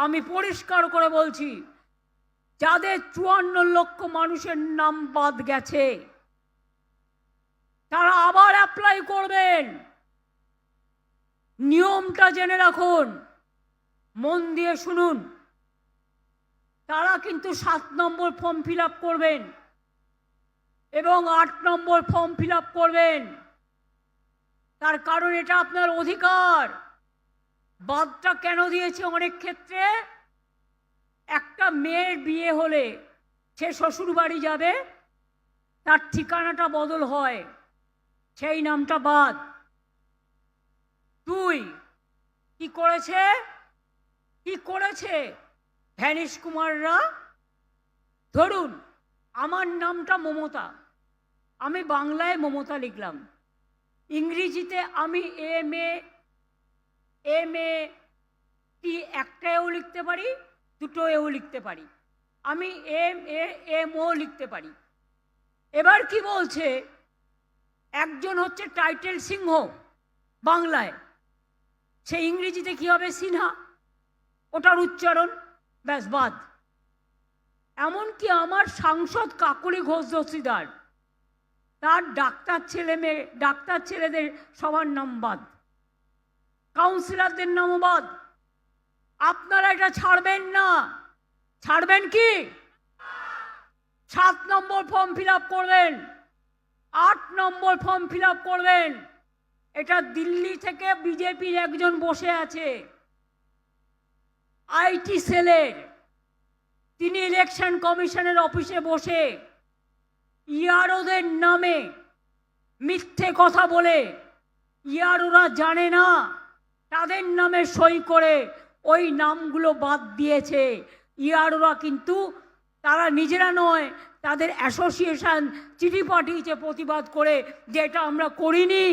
আমি পরিষ্কার করে বলছি, যাদের 54 লক্ষ মানুষের নাম বাদ গেছে তারা আবার অ্যাপ্লাই করবেন। নিয়মটা জেনে রাখুন, মন দিয়ে শুনুন। তারা কিন্তু 7 নম্বর ফর্ম ফিল আপ করবেন এবং 8 নম্বর ফর্ম ফিল আপ করবেন। তার কারণ এটা আপনার অধিকার। বাদটা কেন দিয়েছে? অনেক ক্ষেত্রে একটা মেয়ের বিয়ে হলে সে শ্বশুর বাড়ি যাবে, তার ঠিকানাটা বদল হয়, সেই নামটা বাদ। 2, কি করেছে ভ্যানিশ কুমাররা? ধরুন আমার নামটা মমতা, আমি বাংলায় মমতা লিখলাম, ইংরেজিতে আমি এম এ টি একটা এও লিখতে পারি, দুটো এও লিখতে পারি, আমি MO লিখতে পারি। এবার কি বলছে, একজন হচ্ছে টাইটেল সিংহ বাংলায়, সে ইংরেজিতে কি হবে? সিনহা, ওটার উচ্চারণ ব্যাস বাদ। এমনকি আমার সাংসদ কাকলি ঘোষ দস্তিদার, তার ডাক্তার ছেলেদের সবার নাম বাদ, কাউন্সিলরদের নামও বাদ। আপনারা এটা ছাড়বেন না। ছাড়বেন কি? 7 নম্বর ফর্ম ফিল আপ করবেন, 8 নম্বর ফর্ম ফিল আপ করবেন। এটা দিল্লি থেকে বিজেপির একজন বসে আছে IT সেলের, তিনি ইলেকশন কমিশনের অফিসে বসে ইয়ারোদের নামে মিথ্যে কথা বলে, ইয়ারোরা জানে না, তাদের নামে সই করে ওই নামগুলো বাদ দিয়েছে। ইয়ারোরা কিন্তু তারা নিজেরা নয়, তাদের অ্যাসোসিয়েশন চিঠি পাঠিয়েছে প্রতিবাদ করে যে এটা আমরা করিনি।